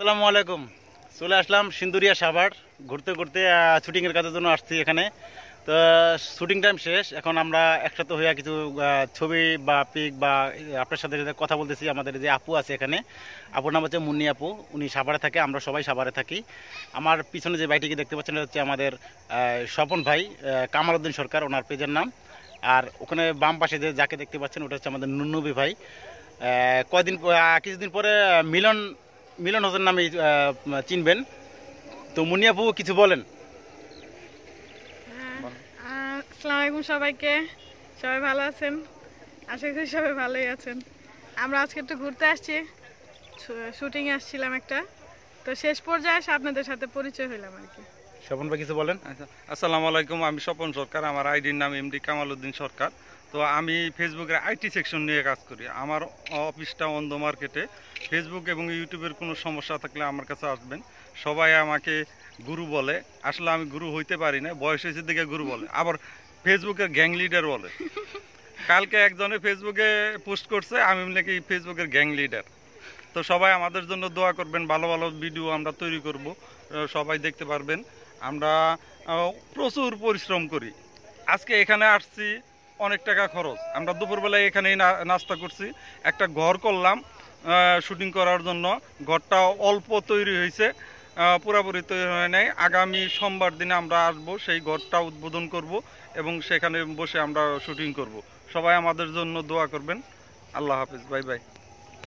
আসসালামু আলাইকুম। চলে আসলাম সিন্দুরিয়া সাভার ঘুরতে ঘুরতে শুটিংয়ের কাজের জন্য আসছি এখানে। তো শুটিং টাইম শেষ, এখন আমরা একসাথে হইয়া কিছু ছবি বা পিক বা আপনার সাথে যে কথা বলতেছি। আমাদের যে আপু আছে এখানে, আপুর নাম হচ্ছে মুন্নি আপু, উনি সাভারে থাকে, আমরা সবাই সাভারে থাকি। আমার পিছনে যে ভাইটিকে দেখতে পাচ্ছেন এটা হচ্ছে আমাদের স্বপন ভাই, কামাল উদ্দিন সরকার ওনার পেজের নাম। আর ওখানে বাম পাশে যে যাকে দেখতে পাচ্ছেন ওটা হচ্ছে আমাদের নুন্নবী ভাই। কিছুদিন পরে মিলন মিলন হোসেন নামে চিনবেন। তো মুন্নি আপু কিছু বলেন। আসসালামু আলাইকুম সবাইকে। সবাই ভালো আছেন? আশা করি সবাই ভালোই আছেন। আমরা আজকে একটু ঘুরতে আসছি, শুটিংয়ে আসছিলাম একটা। তো শেষ পর্যায়ে এসে আপনাদের সাথে পরিচয় হইলাম আর কি। স্বপন ভাই কিছু বলেন। আচ্ছা, আসসালামু আলাইকুম। আমি স্বপন সরকার, আমার আইডির নাম এমডি কামাল উদ্দিন সরকার। তো আমি ফেসবুকের আইটি সেকশন নিয়ে কাজ করি। আমার অফিসটা অন্ধ মার্কেটে। ফেসবুক এবং ইউটিউবের কোনো সমস্যা থাকলে আমার কাছে আসবেন। সবাই আমাকে গুরু বলে, আসলে আমি গুরু হইতে পারি না, বয়স হয়েছে দিকে গুরু বলে, আবার ফেসবুকের গ্যাং লিডার বলে। কালকে একজনে ফেসবুকে পোস্ট করছে আমি নাকি ফেসবুকের গ্যাং লিডার। তো সবাই আমাদের জন্য দোয়া করবেন, ভালো ভালো ভিডিও আমরা তৈরি করব, সবাই দেখতে পারবেন। আমরা প্রচুর পরিশ্রম করি। আজকে এখানে আসছি, অনেক টাকা খরচ। আমরা দুপুরবেলায় এখানেই নাস্তা করছি, একটা ঘর করলাম শুটিং করার জন্য। ঘরটা অল্প তৈরি হয়েছে, পুরোপুরি তৈরি হয় নাই। আগামী সোমবার দিনে আমরা আসব, সেই ঘরটা উদ্বোধন করব এবং সেখানে বসে আমরা শুটিং করব। সবাই আমাদের জন্য দোয়া করবেন। আল্লাহ হাফিজ, বাই বাই।